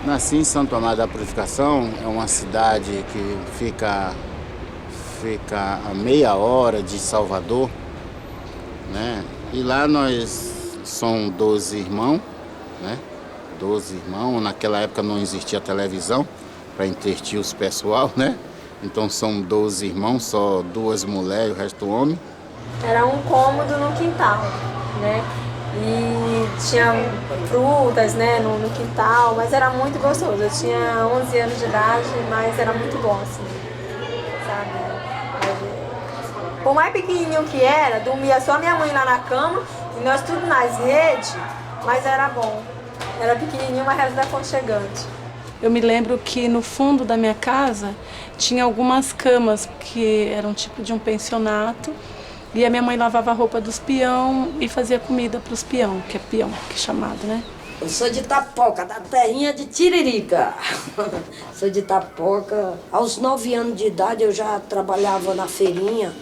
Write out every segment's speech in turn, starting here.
Nasci em Santo Amaro da Purificação, é uma cidade que fica a meia hora de Salvador, né? E lá nós somos 12 irmãos, né? 12 irmãos, naquela época não existia televisão para entreter os pessoal, né? Então são 12 irmãos, só 2 mulheres e o resto homem. Era um cômodo no quintal, né? E tinha frutas, né, no quintal, mas era muito gostoso. Eu tinha 11 anos de idade, mas era muito bom, assim, sabe? Por mais pequenininho que era, dormia só minha mãe lá na cama e nós tudo nas redes, mas era bom. Era pequenininho, mas era aconchegante. Eu me lembro que no fundo da minha casa tinha algumas camas que eram tipo de um pensionato. E a minha mãe lavava a roupa dos peão e fazia comida para os peão, que é chamado, né? Eu sou de Itapoca, da terrinha de Tiririca. Sou de Itapoca. Aos 9 anos de idade eu já trabalhava na feirinha,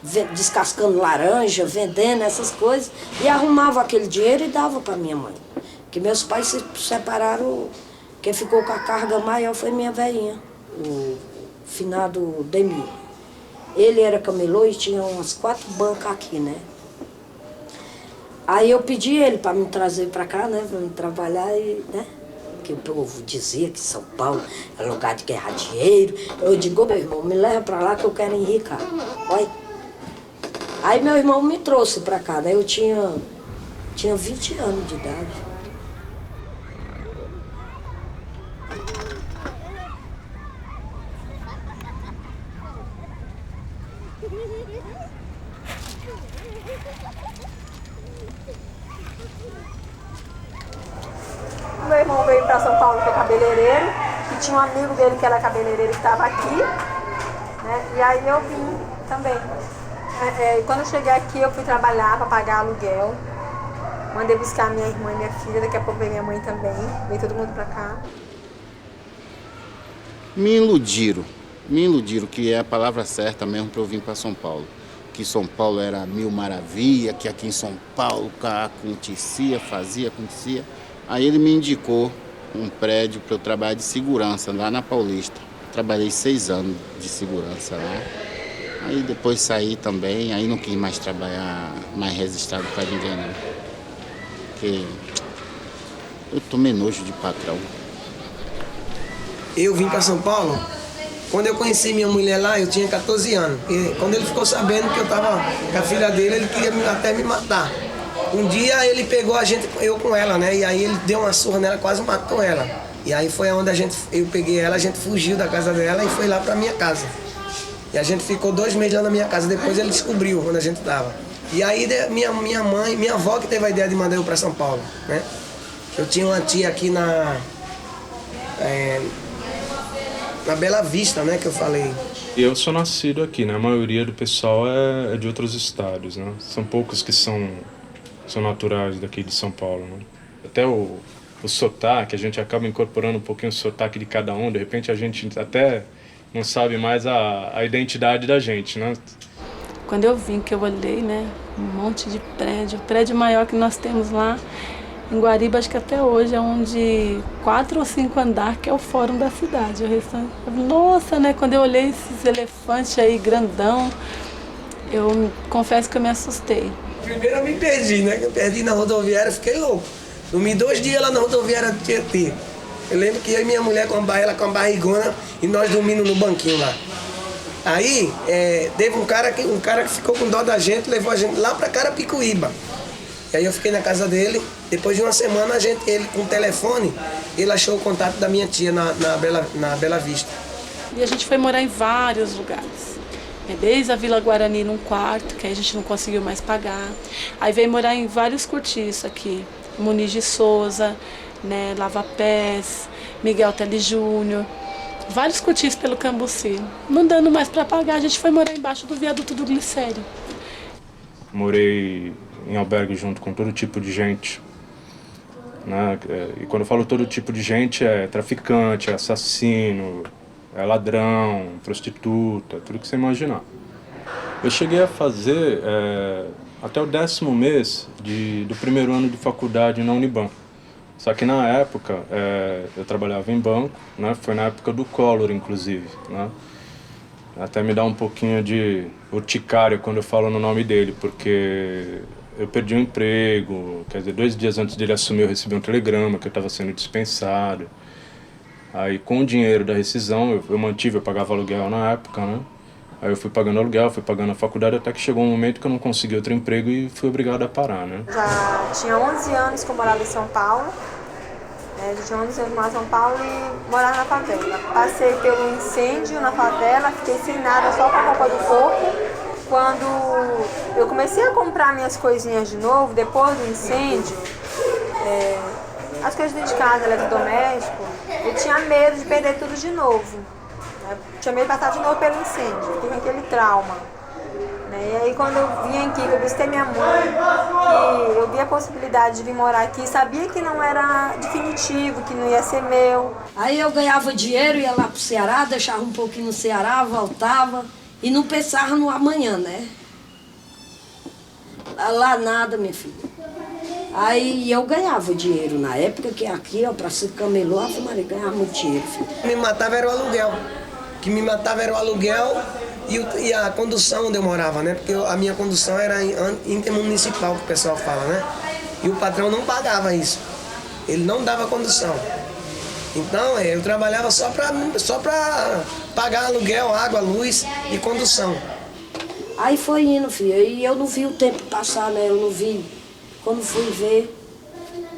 descascando laranja, vendendo essas coisas. E arrumava aquele dinheiro e dava para minha mãe. Porque meus pais se separaram, quem ficou com a carga maior foi minha velhinha, o finado Demir. Ele era camelô e tinha umas 4 bancas aqui, né? Aí eu pedi ele para me trazer para cá, né? Para me trabalhar, e, né? Porque o povo dizia que São Paulo é lugar de guerra dinheiro. Eu digo, meu irmão, me leva para lá que eu quero enricar. Olha. Aí meu irmão me trouxe para cá, né? Eu tinha 20 anos de idade. Meu irmão veio para São Paulo, que é cabeleireiro, e tinha um amigo dele que era cabeleireiro que estava aqui, né? E aí eu vim também. Quando eu cheguei aqui, eu fui trabalhar para pagar aluguel. Mandei buscar minha irmã e minha filha, daqui a pouco veio minha mãe também, veio todo mundo para cá. Me iludiram, que é a palavra certa mesmo para eu vir para São Paulo. Que São Paulo era mil maravilha, que aqui em São Paulo acontecia. Aí ele me indicou um prédio para eu trabalhar de segurança lá na Paulista. Trabalhei 6 anos de segurança lá. Aí depois saí também, aí não quis mais trabalhar mais registrado para ninguém não. Porque eu tomei nojo de patrão. Eu vim para São Paulo, quando eu conheci minha mulher lá, eu tinha 14 anos. E quando ele ficou sabendo que eu estava com a filha dele, ele queria até me matar. Um dia ele pegou eu com ela, né? E aí ele deu uma surra nela, quase matou ela. E aí foi onde eu peguei ela, a gente fugiu da casa dela e foi lá pra minha casa. E a gente ficou 2 meses lá na minha casa, depois ele descobriu onde a gente tava. E aí minha avó que teve a ideia de mandar eu pra São Paulo, né? Eu tinha uma tia aqui na Bela Vista, né, que eu falei. Eu sou nascido aqui, né? A maioria do pessoal é de outros estados, né? São poucos que são naturais daqui de São Paulo, né? Até o sotaque, a gente acaba incorporando um pouquinho o sotaque de cada um, de repente a gente até não sabe mais a identidade da gente, né? Quando eu vim, que eu olhei, né, um monte de prédio, o prédio maior que nós temos lá em Guariba, acho que até hoje é onde 4 ou 5 andares, que é o fórum da cidade. O restante, nossa, né, quando eu olhei esses elefantes aí grandão, eu confesso que eu me assustei. Primeiro eu me perdi, né? Eu perdi na rodoviária, fiquei louco. Dormi 2 dias lá na rodoviária do Tietê. Eu lembro que eu e minha mulher ela com a barrigona e nós dormindo no banquinho lá. Aí, teve um cara que ficou com dó da gente, levou a gente lá pra Carapicuíba. E aí eu fiquei na casa dele, depois de uma semana ele com o telefone, ele achou o contato da minha tia na Bela Vista. E a gente foi morar em vários lugares. Desde a Vila Guarani num quarto, que aí a gente não conseguiu mais pagar. Aí veio morar em vários cortiços aqui. Muniz de Souza, né, Lava Pés, Miguel Telly Júnior. Vários cortiços pelo Cambuci. Não dando mais para pagar, a gente foi morar embaixo do viaduto do Glicério. Morei em albergue junto com todo tipo de gente, né? E quando eu falo todo tipo de gente, é traficante, é assassino, é ladrão, prostituta, tudo que você imaginar. Eu cheguei a fazer até o 10º mês do primeiro ano de faculdade na Uniban. Só que na época, eu trabalhava em banco, né? Foi na época do Collor, inclusive, né? Até me dá um pouquinho de urticária quando eu falo no nome dele, porque eu perdi o emprego, quer dizer, 2 dias antes dele assumir eu recebi um telegrama que eu estava sendo dispensado. Aí com o dinheiro da rescisão, eu mantive, eu pagava aluguel na época, né? Aí eu fui pagando aluguel, fui pagando a faculdade, até que chegou um momento que eu não consegui outro emprego e fui obrigado a parar, né? Já tinha 11 anos que eu morava em São Paulo. Já tinha 11 anos que eu morava em São Paulo e morava na favela. Passei pelo incêndio na favela, fiquei sem nada, só com a roupa do corpo. Quando eu comecei a comprar minhas coisinhas de novo, depois do incêndio, as coisas dentro de casa, eletrodoméstico, eu tinha medo de perder tudo de novo. Tinha medo de passar de novo pelo incêndio, fiquei com aquele trauma. E aí quando eu vim aqui, que eu visitei minha mãe, que eu vi a possibilidade de vir morar aqui, sabia que não era definitivo, que não ia ser meu. Aí eu ganhava dinheiro, ia lá pro Ceará, deixava um pouquinho no Ceará, voltava e não pensava no amanhã, né? Lá nada, minha filha. Aí eu ganhava dinheiro na época, que aqui, ó, pra ser camelô, a Maria ganhava muito dinheiro, filho. Me matava era o aluguel. O que me matava era o aluguel e a condução onde eu morava, né? Porque a minha condução era intermunicipal, que o pessoal fala, né? E o patrão não pagava isso. Ele não dava condução. Então, eu trabalhava só pra pagar aluguel, água, luz e condução. Aí foi indo, filho. E eu não vi o tempo passar, né? Eu não vi. Quando fui ver,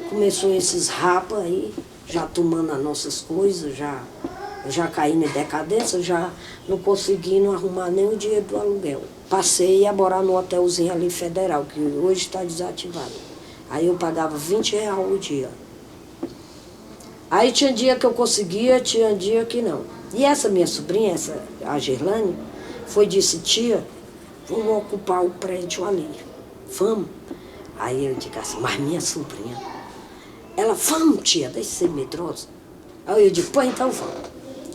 começou esses rapas aí, já tomando as nossas coisas, já caindo em decadência, já não conseguindo arrumar nem o dinheiro do aluguel. Passei a morar no hotelzinho ali federal, que hoje está desativado. Aí eu pagava R$20 o dia. Aí tinha dia que eu conseguia, tinha dia que não. E essa minha sobrinha, a Gerlane, disse, tia, vamos ocupar o prédio ali. Vamos. Aí eu digo assim, mas minha sobrinha, ela, vamos, tia, deixa de ser medrosa. Aí eu digo, pô, então vamos.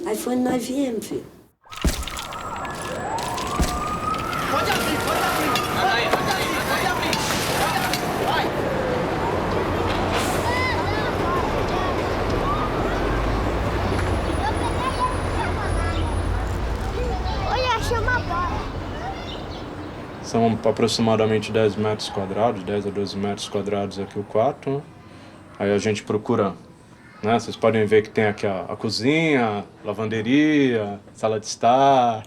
Aí foi nós viemos, filho. Pode abrir. Pode abrir. Vai. Olha, chama a bola. São aproximadamente 10 metros quadrados, 10 a 12 metros quadrados aqui o quarto, né? Aí a gente procura, né? Vocês podem ver que tem aqui a cozinha, lavanderia, sala de estar.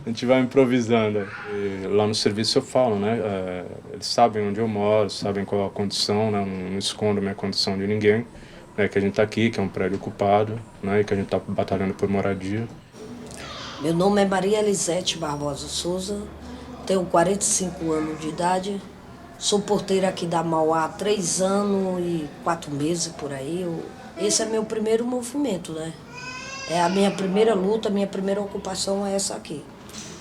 A gente vai improvisando. E lá no serviço eu falo, né? Eles sabem onde eu moro, sabem qual a condição, né? Não escondo a minha condição de ninguém. Né? Que a gente tá aqui, que é um prédio ocupado, né? E que a gente tá batalhando por moradia. Meu nome é Maria Elisete Barbosa Souza, tenho 45 anos de idade, sou porteira aqui da Mauá há 3 anos e 4 meses por aí. Esse é meu primeiro movimento, né? É a minha primeira luta, a minha primeira ocupação é essa aqui.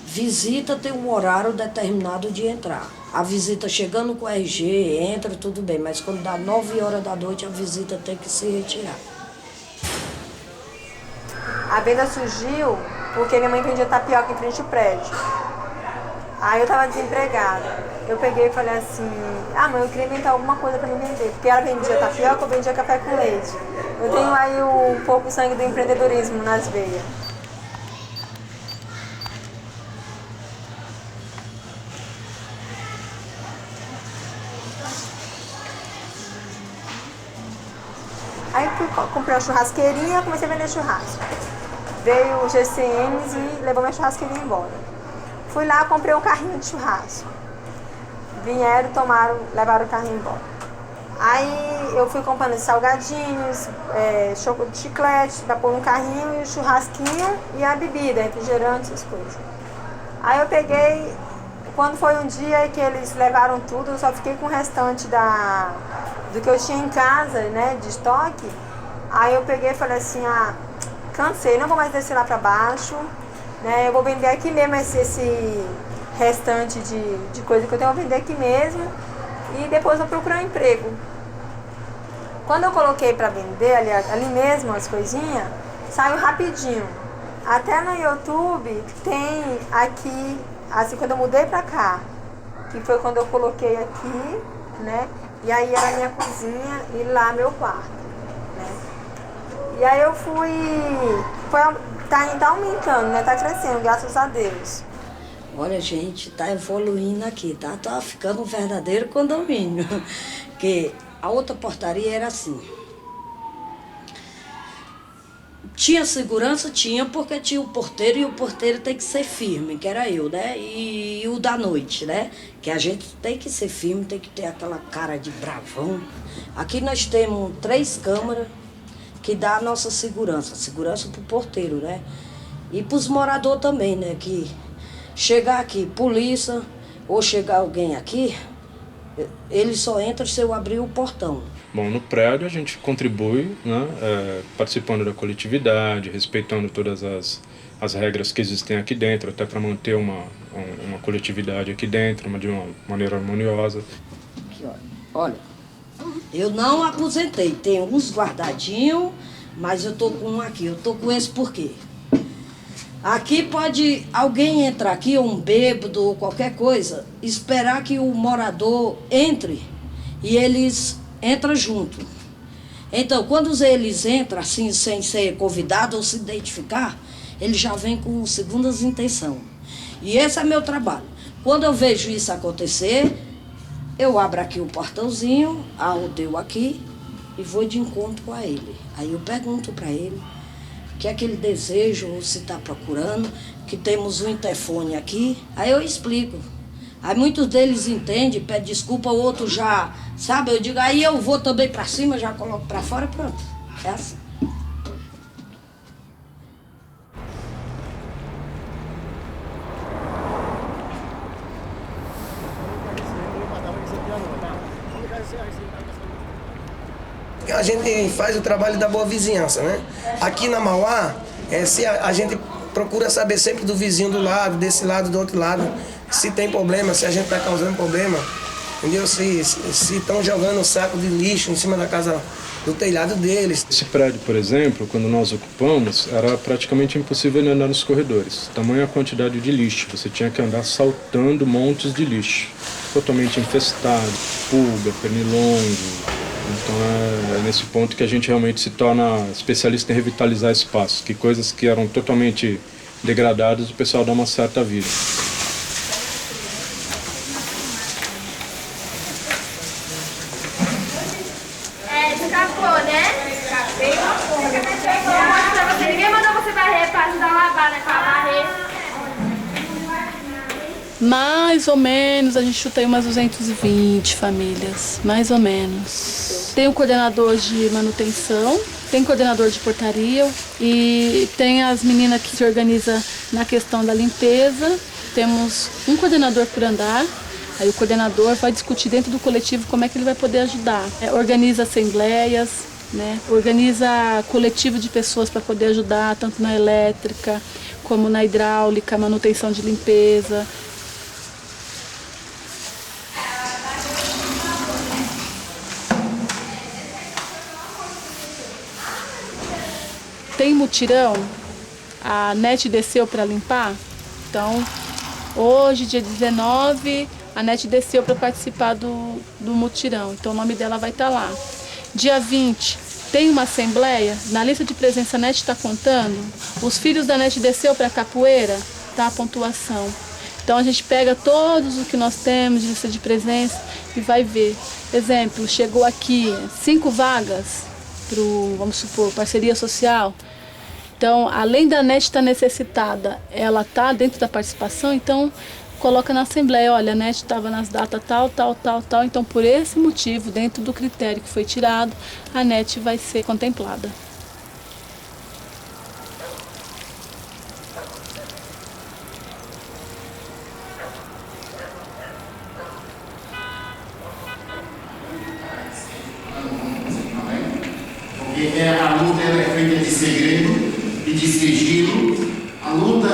Visita tem um horário determinado de entrar. A visita chegando com o RG, entra, tudo bem, mas quando dá 9 horas da noite a visita tem que se retirar. A venda surgiu porque minha mãe vendia tapioca em frente ao prédio. Aí eu tava desempregada. Eu peguei e falei assim, mãe, eu queria inventar alguma coisa pra me vender. Porque ela vendia tapioca, eu vendia café com leite. Eu tenho aí um pouco sangue do empreendedorismo nas veias. Aí comprei uma churrasqueirinha e comecei a vender churrasco. Veio o GCMs e levou minha churrasqueirinha embora. Fui lá, comprei um carrinho de churrasco. Vieram, tomaram, levaram o carrinho embora. Aí eu fui comprando salgadinhos, chiclete para pôr no carrinho, e o churrasquinho e a bebida, refrigerante, essas coisas. Aí eu peguei, quando foi um dia que eles levaram tudo, eu só fiquei com o restante do que eu tinha em casa, né, de estoque. Aí eu peguei e falei assim, cansei, não vou mais descer lá para baixo, né, eu vou vender aqui mesmo esse restante de coisa que eu tenho, vou vender aqui mesmo e depois vou procurar um emprego. Quando eu coloquei para vender ali mesmo as coisinhas, saiu rapidinho. Até no YouTube tem aqui, assim, quando eu mudei para cá, que foi quando eu coloquei aqui, né, E aí era a minha cozinha e lá meu quarto, né? E aí eu tá aumentando, né? Tá crescendo, graças a Deus. Olha, gente, tá evoluindo aqui, tá? Tá ficando um verdadeiro condomínio. Porque a outra portaria era assim. Tinha segurança? Tinha, porque tinha o porteiro, e o porteiro tem que ser firme, que era eu, né? E o da noite, né? Que a gente tem que ser firme, tem que ter aquela cara de bravão. Aqui nós temos 3 câmaras que dá a nossa segurança pro porteiro, né? E pros moradores também, né? Que chegar aqui, polícia, ou chegar alguém aqui, ele só entra se eu abrir o portão. Bom, no prédio a gente contribui, né, participando da coletividade, respeitando todas as regras que existem aqui dentro, até para manter uma coletividade aqui dentro, de uma maneira harmoniosa. Aqui, olha, eu não aposentei, tem uns guardadinhos, mas eu tô com um aqui, eu tô com esse por quê? Aqui pode alguém entrar aqui, um bêbado ou qualquer coisa, esperar que o morador entre e eles entram junto. Então, quando eles entram assim, sem ser convidado ou se identificar, eles já vêm com segundas intenções. E esse é meu trabalho. Quando eu vejo isso acontecer, eu abro aqui o portãozinho, deu aqui, e vou de encontro a ele. Aí eu pergunto para ele o que é que ele deseja ou se está procurando, que temos um interfone aqui. Aí eu explico. Aí muitos deles entendem, pedem desculpa, o outro já, sabe? Eu digo, aí eu vou também para cima, já coloco para fora e pronto. É assim. A gente faz o trabalho da boa vizinhança, né? Aqui na Mauá, a gente procura saber sempre do vizinho do lado, desse lado, do outro lado, se tem problema, se a gente está causando problema, entendeu? Se estão jogando um saco de lixo em cima da casa, do telhado deles. Esse prédio, por exemplo, quando nós ocupamos, era praticamente impossível andar nos corredores. Tamanha a quantidade de lixo, você tinha que andar saltando montes de lixo, totalmente infestado, pulga, pernilongo. Então é nesse ponto que a gente realmente se torna especialista em revitalizar espaços, que coisas que eram totalmente degradadas, o pessoal dá uma certa vida. Escapou, né? Escapei uma porra. Ninguém mandou você varrer para ajudar a lavar, né? Para varrer. Mais ou menos, a gente chuta aí umas 220 famílias, mais ou menos. Tem o coordenador de manutenção, tem coordenador de portaria e tem as meninas que se organizam na questão da limpeza. Temos um coordenador por andar, aí o coordenador vai discutir dentro do coletivo como é que ele vai poder ajudar. Organiza assembleias, né? Organiza coletivo de pessoas para poder ajudar, tanto na elétrica como na hidráulica, manutenção de limpeza. Tem mutirão, a NET desceu para limpar, então hoje, dia 19, a NET desceu para participar do mutirão, então o nome dela vai estar lá. Dia 20, tem uma assembleia, na lista de presença a NET está contando, os filhos da NET desceu para Capoeira, tá a pontuação. Então a gente pega todos o que nós temos de lista de presença e vai ver. Exemplo, chegou aqui 5 vagas para, vamos supor, parceria social. Então, além da NET estar necessitada, ela está dentro da participação, então coloca na assembleia, olha, a NET estava nas datas tal, então por esse motivo, dentro do critério que foi tirado, a NET vai ser contemplada. Porque a luta ela é feita de segredo e de sigilo. A luta,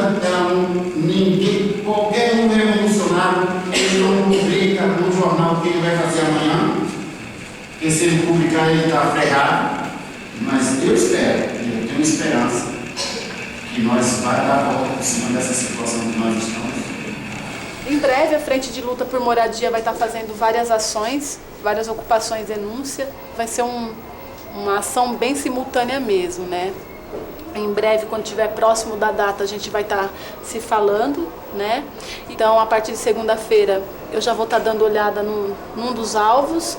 qualquer um revolucionário, ele não publica no jornal o que ele vai fazer amanhã, porque se ele publicar ele está ferrado. Mas eu tenho esperança que nós vamos dar a volta por cima dessa situação que nós estamos. Em breve, a Frente de Luta por Moradia vai estar fazendo várias ações, várias ocupações, denúncia. Vai ser uma ação bem simultânea mesmo, né? Em breve, quando estiver próximo da data, a gente vai estar se falando, né? Então, a partir de segunda-feira, eu já vou estar dando olhada num dos alvos.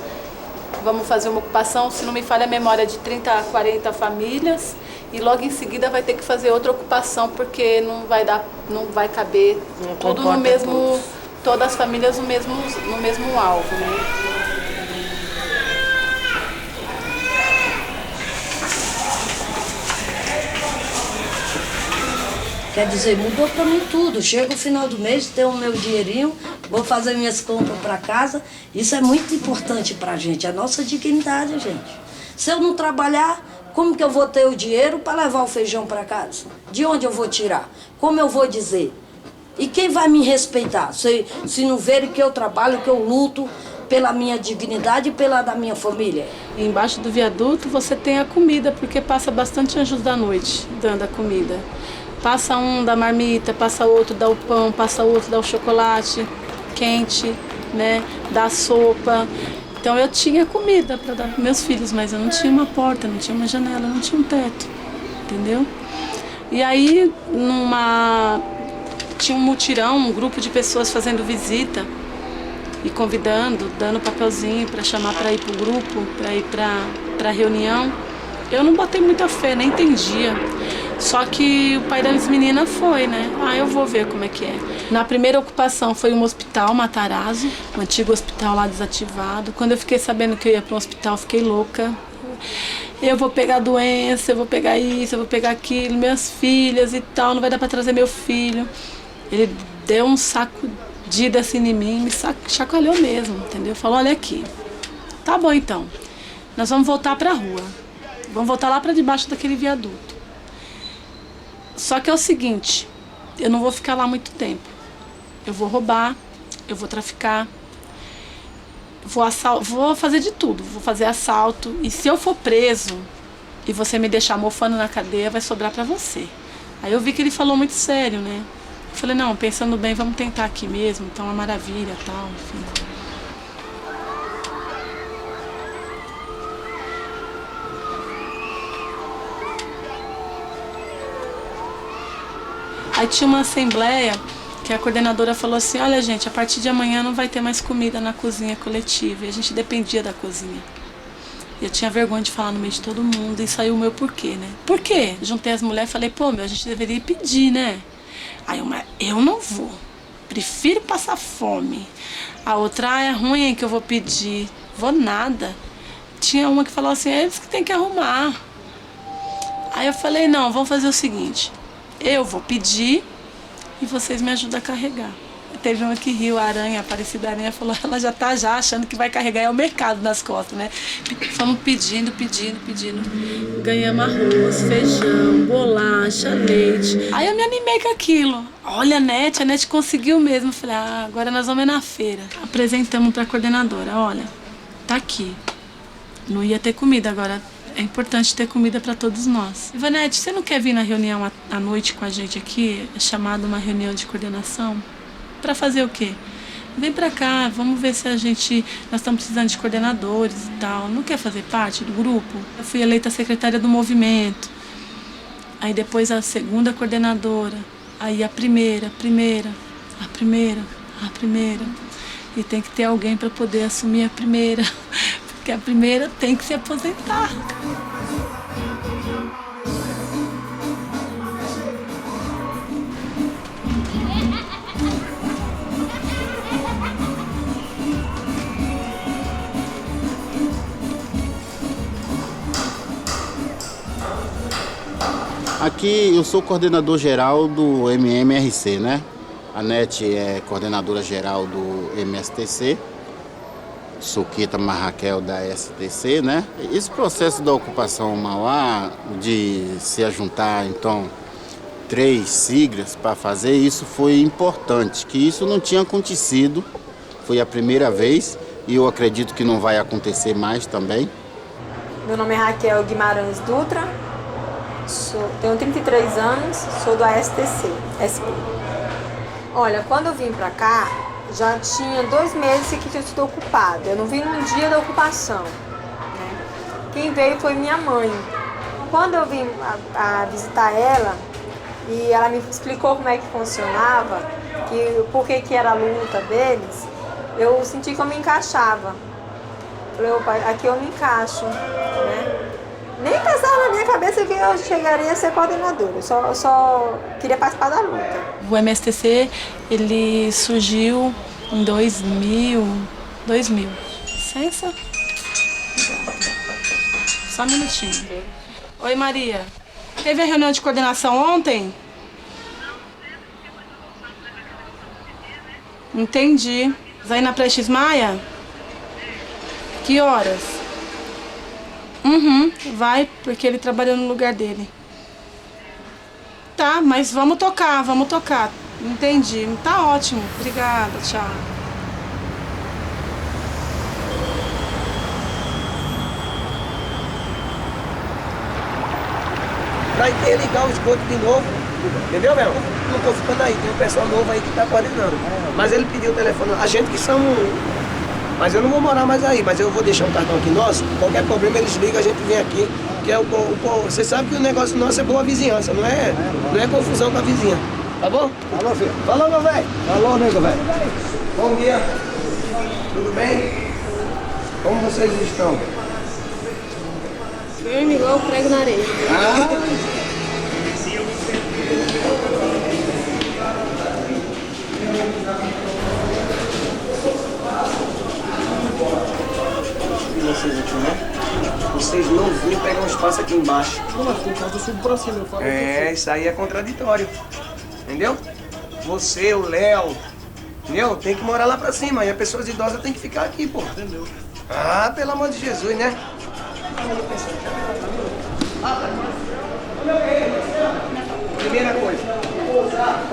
Vamos fazer uma ocupação, se não me falha a memória, de 30 a 40 famílias. E logo em seguida vai ter que fazer outra ocupação, porque não vai caber tudo no mesmo, todas as famílias no mesmo alvo, né? Quer dizer, mudou para mim tudo. Chega o final do mês, tenho o meu dinheirinho, vou fazer minhas compras para casa. Isso é muito importante para a gente, a nossa dignidade, gente. Se eu não trabalhar, como que eu vou ter o dinheiro para levar o feijão para casa? De onde eu vou tirar? Como eu vou dizer? E quem vai me respeitar? Se não verem que eu trabalho, que eu luto pela minha dignidade e pela da minha família. Embaixo do viaduto você tem a comida, porque passa bastante anjos da noite dando a comida. Passa um, dá marmita, passa outro, dá o pão, passa outro, dá o chocolate quente, né? Dá sopa. Então eu tinha comida para dar para meus filhos, mas eu não tinha uma porta, não tinha uma janela, não tinha um teto, entendeu? E aí tinha um mutirão, um grupo de pessoas fazendo visita e convidando, dando papelzinho para chamar para ir para o grupo, para ir para a reunião. Eu não botei muita fé, nem entendia. Só que o pai das meninas foi, né? Eu vou ver como é que é. Na primeira ocupação foi um hospital, Matarazzo, um antigo hospital lá desativado. Quando eu fiquei sabendo que eu ia para um hospital, fiquei louca. Eu vou pegar doença, eu vou pegar isso, eu vou pegar aquilo, minhas filhas e tal, não vai dar para trazer meu filho. Ele deu um sacudida assim em mim, me chacoalhou mesmo, entendeu? Falou, olha aqui, tá bom então, nós vamos voltar para a rua. Vamos voltar lá para debaixo daquele viaduto. Só que é o seguinte, eu não vou ficar lá muito tempo. Eu vou roubar, eu vou traficar, vou fazer de tudo. Vou fazer assalto. E se eu for preso e você me deixar mofando na cadeia, vai sobrar para você. Aí eu vi que ele falou muito sério, né? Eu falei, não, pensando bem, vamos tentar aqui mesmo. Então é uma maravilha, tal, enfim. Aí tinha uma assembleia que a coordenadora falou assim, olha gente, a partir de amanhã não vai ter mais comida na cozinha coletiva. E a gente dependia da cozinha. E eu tinha vergonha de falar no meio de todo mundo e saiu o meu porquê, né? Por quê? Juntei as mulheres e falei, pô, a gente deveria pedir, né? Aí eu não vou. Prefiro passar fome. A outra, é ruim que eu vou pedir. Vou nada. Tinha uma que falou assim, é eles que tem que arrumar. Aí eu falei, não, vamos fazer o seguinte. Eu vou pedir e vocês me ajudam a carregar. Teve uma que riu, a Aranha, a Aparecida Aranha, falou, ela já tá achando que vai carregar é o mercado nas costas, né? Fomos pedindo. Ganhamos arroz, feijão, bolacha, leite. Aí eu me animei com aquilo. Olha, a Nete conseguiu mesmo. Eu falei, agora nós vamos na feira. Apresentamos pra coordenadora, olha, tá aqui. Não ia ter comida agora. É importante ter comida para todos nós. Ivanete, você não quer vir na reunião à noite com a gente aqui? É chamada uma reunião de coordenação? Para fazer o quê? Vem para cá, vamos ver se nós estamos precisando de coordenadores e tal. Não quer fazer parte do grupo? Eu fui eleita secretária do movimento. Aí depois a segunda coordenadora. Aí a primeira. E tem que ter alguém para poder assumir a primeira. Porque a primeira tem que se aposentar. Aqui eu sou coordenador geral do MMRC, né? A Nete é coordenadora geral do MSTC. Suquita Marraquel da STC, né? Esse processo da ocupação Mauá, de se ajuntar, então, 3 siglas para fazer isso foi importante, que isso não tinha acontecido, foi a primeira vez e eu acredito que não vai acontecer mais também. Meu nome é Raquel Guimarães Dutra, tenho 33 anos, sou do ASTC, SP. Olha, quando eu vim pra cá, já tinha 2 meses que tinha sido ocupado. Eu não vim no dia da ocupação, né? Quem veio foi minha mãe. Quando eu vim a visitar ela, e ela me explicou como é que funcionava, por que era a luta deles, eu senti que eu me encaixava. Falei, opa, aqui eu me encaixo, né? Nem pensava na minha cabeça que eu chegaria a ser coordenadora, eu só queria participar da luta. O MSTC, ele surgiu em 2000. Licença? Só um minutinho. Oi, Maria. Teve a reunião de coordenação ontem? Entendi. Vai na Prestes Maia? Que horas? Vai, porque ele trabalhou no lugar dele. Tá, mas vamos tocar. Entendi. Tá ótimo. Obrigada, tchau. Pra interligar o esgoto de novo, entendeu, meu? Não tô ficando aí, tem um pessoal novo aí que tá coordenando. Mas ele pediu o telefone, a gente que são... Mas eu não vou morar mais aí, mas eu vou deixar um cartão aqui nosso, qualquer problema eles ligam, a gente vem aqui, que é você sabe que o negócio nosso é boa vizinhança, não é confusão com a vizinha, tá bom? Alô, filho. Falou, meu velho. Alô, nego, velho. Bom dia. Tudo bem? Como vocês estão? Firme igual prego na areia. Vocês aqui, né? Vocês não vão pegar um espaço aqui embaixo. Não, mas tem que subir pra cima, eu falo. Isso aí é contraditório. Entendeu? Você, o Léo, entendeu? Tem que morar lá pra cima. E as pessoas idosas têm que ficar aqui, pô. Entendeu? Ah, pelo amor de Jesus, né? Primeira coisa.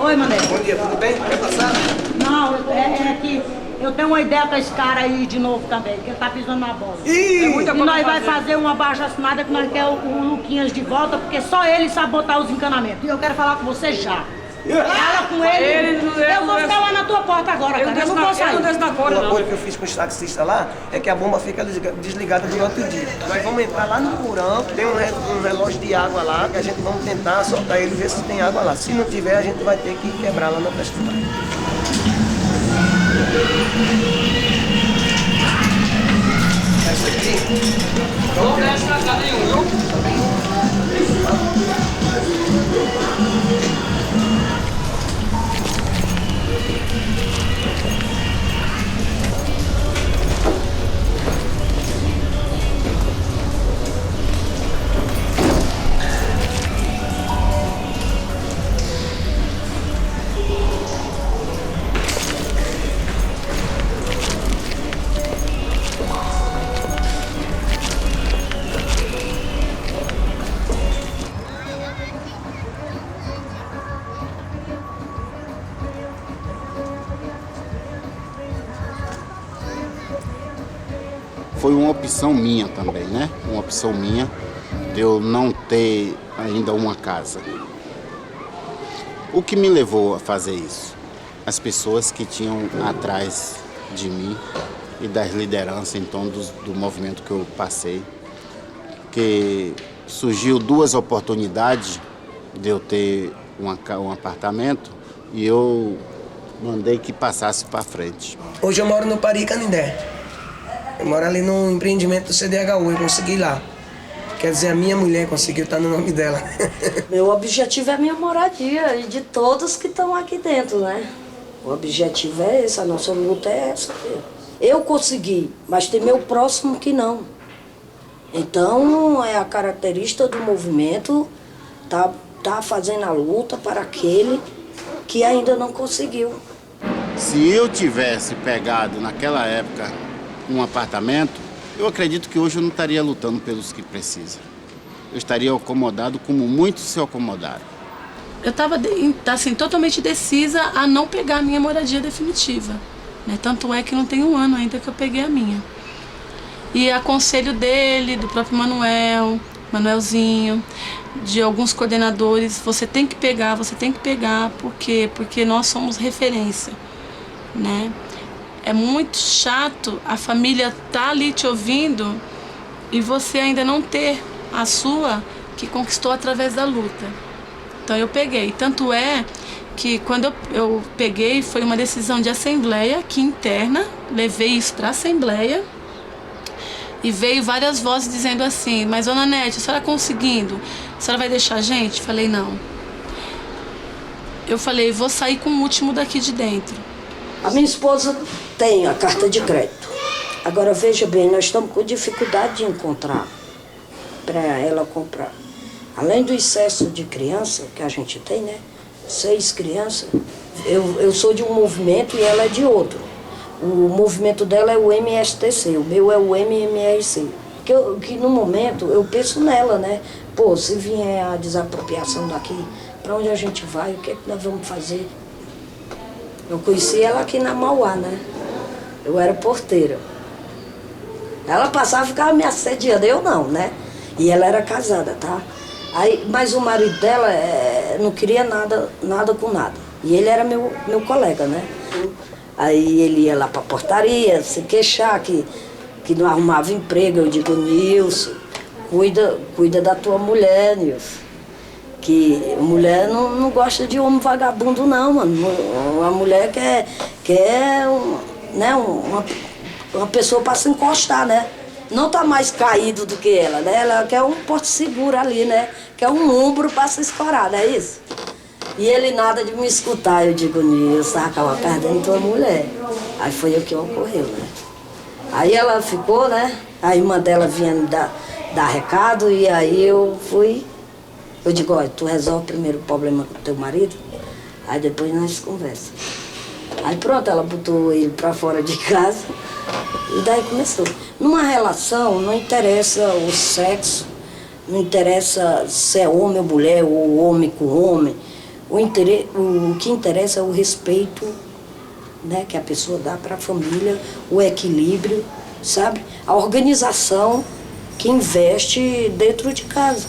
Oi, Mané. Bom dia, tudo bem? Quer passar? Não, é que eu tenho uma ideia com esse cara aí de novo também, que ele tá pisando na bola. Ih! E nós vai fazer uma abaixo-assinada que nós queremos o Luquinhas de volta, porque só ele sabe botar os encanamentos. E eu quero falar com você já. Fala com ele. Eu vou ficar lá na tua porta agora, cara. Eu não vou sair. O acordo que eu fiz com os taxistas lá é que a bomba fica desligada de outro dia. Nós vamos entrar lá no porão, tem um relógio de água lá, que a gente vamos tentar soltar ele e ver se tem água lá. Se não tiver, a gente vai ter que quebrar lá na pesquisa. Essa aqui... Não desce pra cá nenhum, viu? Foi uma opção minha também, né? Uma opção minha de eu não ter ainda uma casa. O que me levou a fazer isso? As pessoas que tinham atrás de mim e das lideranças em torno do movimento que eu passei, que surgiu 2 oportunidades de eu ter um apartamento e eu mandei que passasse para frente. Hoje eu moro no Pari Canindé. Eu moro ali no empreendimento do CDHU, eu consegui ir lá. Quer dizer, a minha mulher conseguiu estar no nome dela. Meu objetivo é a minha moradia e de todos que estão aqui dentro, né? O objetivo é esse, a nossa luta é essa. Eu consegui, mas tem meu próximo que não. Então, é a característica do movimento tá fazendo a luta para aquele que ainda não conseguiu. Se eu tivesse pegado naquela época um apartamento, eu acredito que hoje eu não estaria lutando pelos que precisam. Eu estaria acomodado como muitos se acomodaram. Eu estava assim, totalmente decisa a não pegar a minha moradia definitiva, né? Tanto é que não tem 1 ano ainda que eu peguei a minha. E aconselho dele, do próprio Manuel, Manuelzinho, de alguns coordenadores, você tem que pegar, por quê? Porque nós somos referência, né? É muito chato a família tá ali te ouvindo e você ainda não ter a sua que conquistou através da luta. Então eu peguei, tanto é que quando eu peguei, foi uma decisão de assembleia aqui interna, levei isso para a assembleia e veio várias vozes dizendo assim, mas dona Nete, a senhora conseguindo, a senhora vai deixar a gente? Falei, não. Eu falei, vou sair com o último daqui de dentro. A minha esposa tem a carta de crédito. Agora veja bem, nós estamos com dificuldade de encontrar para ela comprar. Além do excesso de criança que a gente tem, né? 6 crianças. Eu sou de um movimento e ela é de outro. O movimento dela é o MSTC, o meu é o MMRC. Que no momento eu penso nela, né? Pô, se vier a desapropriação daqui, para onde a gente vai? O que é que nós vamos fazer? Eu conheci ela aqui na Mauá, né? Eu era porteira. Ela passava e ficava me assediando, eu não, né? E ela era casada, tá? Aí, mas o marido dela não queria nada com nada. E ele era meu colega, né? Aí ele ia lá pra portaria, se queixar que não arrumava emprego. Eu digo, Nilson, cuida da tua mulher, Nilson. Que mulher não gosta de homem vagabundo, não, mano. Uma mulher quer né, uma pessoa para se encostar, né? Não tá mais caído do que ela, né? Ela quer um porto seguro ali, né? Quer um ombro para se escorar, não é isso? E ele nada de me escutar. Eu digo, Nilson, acaba perdendo tua mulher. Aí foi o que ocorreu, né? Aí ela ficou, né? A irmã dela vinha me dar recado e aí eu fui. Eu digo, olha, tu resolve primeiro o problema com o teu marido, aí depois nós conversamos. Aí pronto, ela botou ele pra fora de casa e daí começou. Numa relação não interessa o sexo, não interessa se é homem ou mulher, ou homem com homem. O que interessa é o respeito, né, que a pessoa dá para a família, o equilíbrio, sabe? A organização que investe dentro de casa.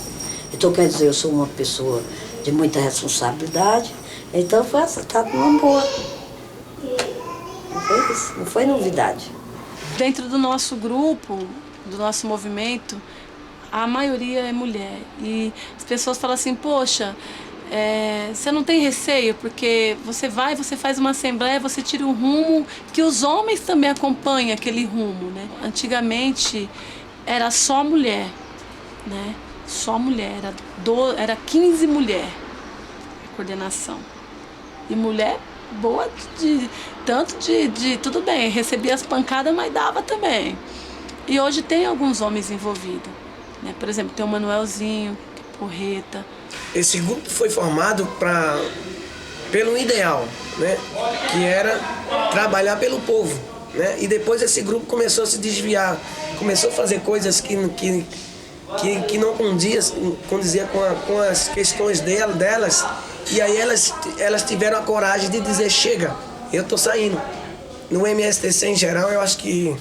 Então, quer dizer, eu sou uma pessoa de muita responsabilidade, então foi acertado numa boa. Não foi isso, não foi novidade. Dentro do nosso grupo, do nosso movimento, a maioria é mulher. E as pessoas falam assim, poxa, você não tem receio, porque você faz uma assembleia, você tira um rumo que os homens também acompanham aquele rumo, né? Antigamente era só mulher, né? Só mulher, era 15 mulheres a coordenação. E mulher boa tudo bem, recebia as pancadas, mas dava também. E hoje tem alguns homens envolvidos, né? Por exemplo, tem o Manuelzinho, que é porreta. Esse grupo foi formado pelo ideal, né? Que era trabalhar pelo povo, né? E depois esse grupo começou a se desviar, começou a fazer coisas que não condizia com as questões delas, e aí elas tiveram a coragem de dizer, chega, eu tô saindo. No MSTC em geral, eu acho que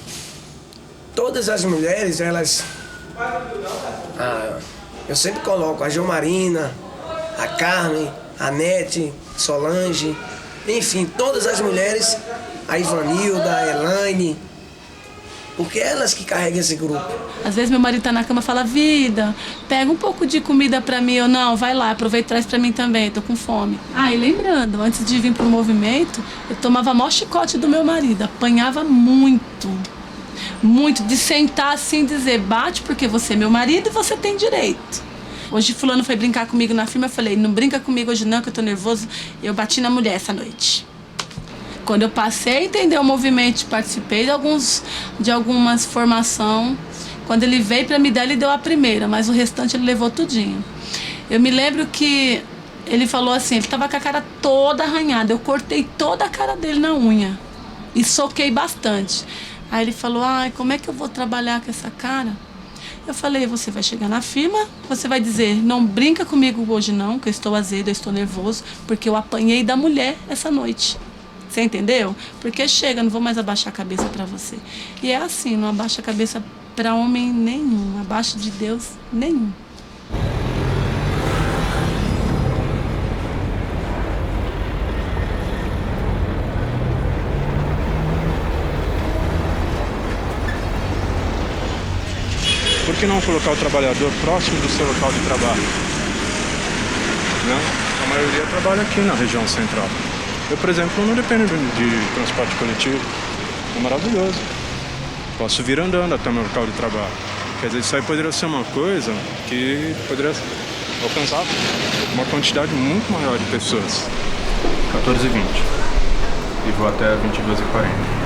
todas as mulheres, eu sempre coloco a Gilmarina, a Carmen, a Nete, Solange, enfim, todas as mulheres, a Ivanilda, a Elaine, porque é elas que carregam esse grupo. Às vezes meu marido tá na cama e fala, vida, pega um pouco de comida pra mim. Eu, não, vai lá, aproveita e traz pra mim também, tô com fome. E lembrando, antes de vir pro movimento, eu tomava maior chicote do meu marido, apanhava muito, de sentar assim e dizer, bate porque você é meu marido e você tem direito. Hoje fulano foi brincar comigo na firma, eu falei, não brinca comigo hoje não, que eu tô nervoso. Eu bati na mulher essa noite. Quando eu passei a entender o movimento, participei de algumas formações, quando ele veio para me dar, ele deu a primeira, mas o restante ele levou tudinho. Eu me lembro que ele falou assim, ele estava com a cara toda arranhada, eu cortei toda a cara dele na unha e soquei bastante. Aí ele falou, como é que eu vou trabalhar com essa cara? Eu falei, você vai chegar na firma, você vai dizer, não brinca comigo hoje não, que eu estou azedo, eu estou nervoso, porque eu apanhei da mulher essa noite. Você entendeu? Porque chega, não vou mais abaixar a cabeça para você. E é assim, não abaixa a cabeça para homem nenhum, abaixo de Deus nenhum. por que não colocar o trabalhador próximo do seu local de trabalho? Não? A maioria trabalha aqui na região central. Eu, por exemplo, não dependo de transporte coletivo. É maravilhoso. Posso vir andando até o meu local de trabalho. Quer dizer, isso aí poderia ser uma coisa que poderia alcançar uma quantidade muito maior de pessoas. 14h20. E vou até 22h40.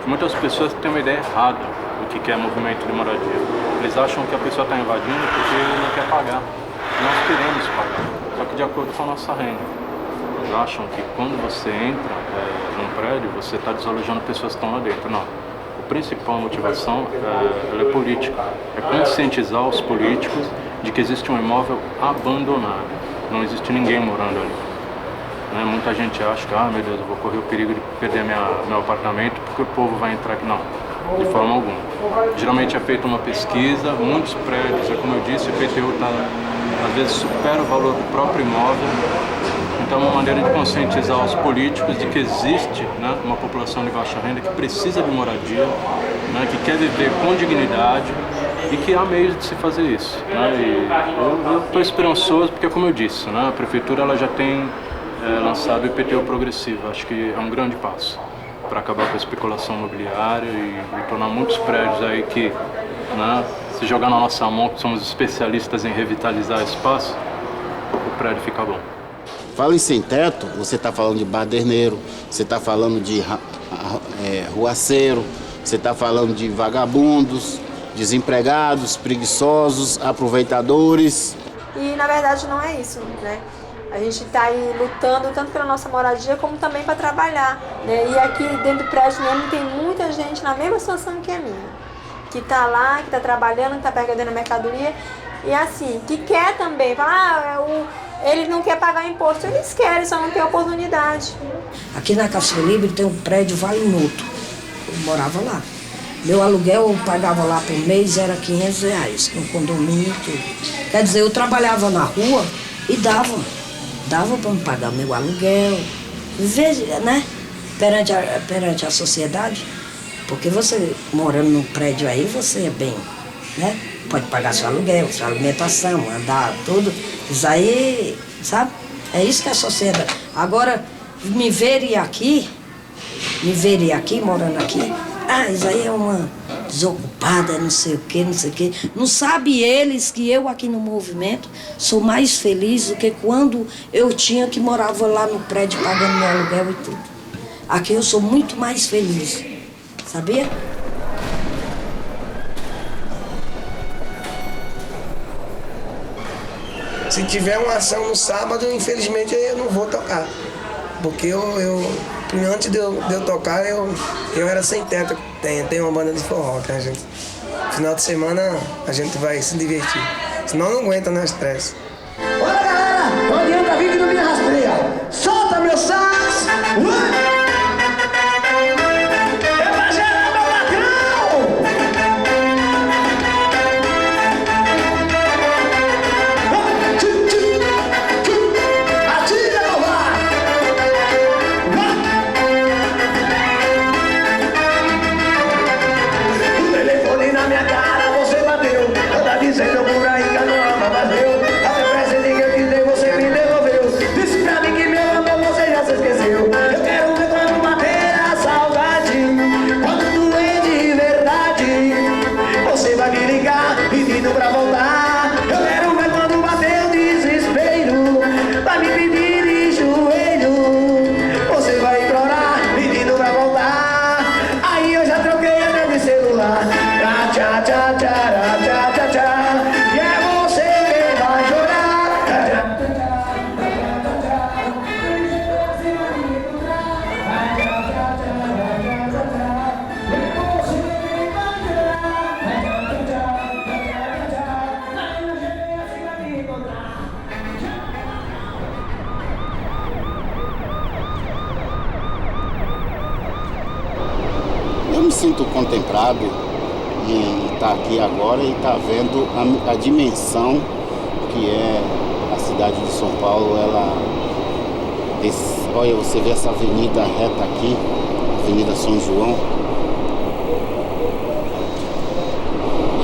Muitas pessoas têm uma ideia errada do que é movimento de moradia. Eles acham que a pessoa está invadindo porque não quer pagar. Nós queremos pagar, só que de acordo com a nossa renda. Eles acham que quando você entra num prédio, você está desalojando pessoas que estão lá dentro. Não. A principal motivação ela é política. É conscientizar os políticos de que existe um imóvel abandonado. Não existe ninguém morando ali. Né? Muita gente acha que, meu Deus, eu vou correr o perigo de perder meu apartamento porque o povo vai entrar aqui. Não, de forma alguma. Geralmente é feita uma pesquisa, muitos prédios, como eu disse, o IPTU às vezes supera o valor do próprio imóvel. Então é uma maneira de conscientizar os políticos de que existe, né, uma população de baixa renda que precisa de moradia, né, que quer viver com dignidade e que há meios de se fazer isso. Né? E eu estou esperançoso porque, como eu disse, né, a prefeitura ela já tem lançado o IPTU progressivo. Acho que é um grande passo para acabar com a especulação imobiliária e tornar muitos prédios aí que, né, se jogar na nossa mão, que somos especialistas em revitalizar espaço, o prédio fica bom. Fala em sem teto, você está falando de baderneiro, você está falando de ruaceiro, você está falando de vagabundos, desempregados, preguiçosos, aproveitadores. E na verdade não é isso, né? A gente está aí lutando tanto pela nossa moradia como também para trabalhar, né? E aqui dentro do prédio mesmo tem muita gente na mesma situação que a minha, que está lá, que está trabalhando, que está pegando a mercadoria e assim, que quer também, ele não quer pagar imposto, eles querem, só não tem oportunidade. Aqui na Castro Livre tem um prédio Vale Nuto, eu morava lá. Meu aluguel eu pagava lá por mês, era R$500, no condomínio e tudo. Quer dizer, eu trabalhava na rua e dava para me pagar meu aluguel, veja, né? Perante a sociedade, porque você morando num prédio aí, você é bem, né? Pode pagar seu aluguel, sua alimentação, andar, tudo. Isso aí, sabe? É isso que é a sociedade. Agora, me verem aqui, morando aqui, isso aí é uma desocupada, não sei o quê. Não sabe eles que eu aqui no movimento sou mais feliz do que quando eu tinha que morava lá no prédio pagando meu aluguel e tudo. Aqui eu sou muito mais feliz, sabia? Se tiver uma ação no sábado, infelizmente eu não vou tocar. Porque antes de eu tocar, eu era sem teto. Tem uma banda de forró, tá, gente? Final de semana a gente vai se divertir. Senão não aguenta no estresse. Olha, galera, não adianta vir que não me rastreia. Solta meu sax! É pra gerar meu patrão! Atira, meu vai! O telefone na minha cara, você bateu. Anda dizendo por aí que eu não ama mais eu. Até presente que eu te dei, você me devolveu. Disse pra mim que meu amor você já se esqueceu. Eu quero ver quando bater a saudade. Quando doer de verdade, você vai me ligar pedindo pra voltar. Eu quero ver quando bater o desespero. Vai me pedir de joelho. Você vai implorar pedindo pra voltar. Aí eu já troquei até de celular. Tchá, tchá, tchá, tchá, tchá, tchá, tchá. E é você quem vai chorar. Tchá, Eu me sinto contemplado em estar aqui agora e estar vendo a dimensão que é a cidade de São Paulo. Olha, você vê essa avenida reta aqui, Avenida São João.